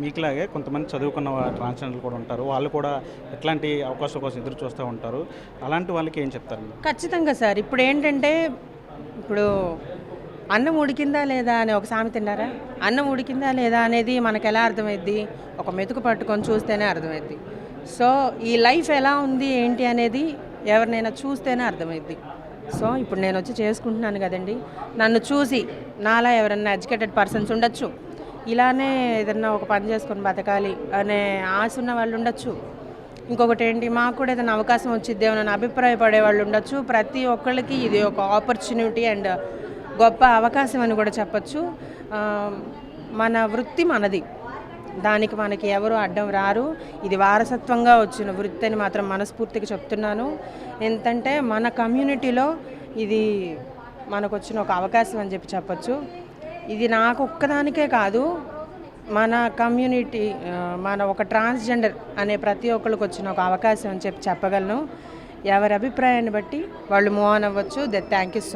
మీకులాగే కొంతమంది చదువుకున్న ట్రాన్స్జెండర్లు కూడా ఉంటారు. వాళ్ళు కూడా ఎట్లాంటి అవకాశం కోసం ఎదురు చూస్తూ ఉంటారు. అలాంటి వాళ్ళకి ఏం చెప్తారు మీరు? ఖచ్చితంగా సార్. ఇప్పుడేంటంటే, ఇప్పుడు అన్నం ఉడికిందా లేదా అని ఒక సామెత విన్నారా? అన్నం ఉడికిందా లేదా అనేది మనకెలా అర్థమైద్ది? ఒక మెతుకు పట్టుకొని చూస్తేనే అర్థమైద్ది. సో, ఈ లైఫ్ ఎలా ఉంది, ఏంటి అనేది ఎవరినైనా చూస్తేనే అర్థమైద్ది. సో, ఇప్పుడు నేనొచ్చి చేసుకుంటున్నాను కదండీ! నన్ను చూసి నాలా ఎవరన్నా ఎడ్యుకేటెడ్ పర్సన్స్ ఉండొచ్చు. ఇలానే ఏదన్నా ఒక పని చేసుకొని బతకాలి అనే ఆశ ఉన్న వాళ్ళు ఉండొచ్చు. ఇంకొకటేంటి, మాకు కూడా ఏదైనా అవకాశం వచ్చిద్దేమో అని అభిప్రాయపడే వాళ్ళు ఉండొచ్చు. ప్రతి ఒక్కళ్ళకి ఇది ఒక ఆపర్చునిటీ అండ్ గొప్ప అవకాశం అని కూడా చెప్పొచ్చు. మన వృత్తి మనది. దానికి మనకి ఎవరు అడ్డం రారు. ఇది వారసత్వంగా వచ్చిన వృత్తి అని మాత్రం మనస్ఫూర్తిగా చెప్తున్నాను. ఎంతంటే మన కమ్యూనిటీలో ఇది మనకొచ్చిన ఒక అవకాశం అని చెప్పొచ్చు. ఇది నాకు ఒక్కదానికే కాదు, మన కమ్యూనిటీ, మన ఒక ట్రాన్స్జెండర్ అనే ప్రతి ఒక్కరికి వచ్చిన ఒక అవకాశం అని చెప్పగలను. ఎవరి అభిప్రాయాన్ని బట్టి వాళ్ళు మూవ్ ఆన్ అవ్వచ్చు. Thank you so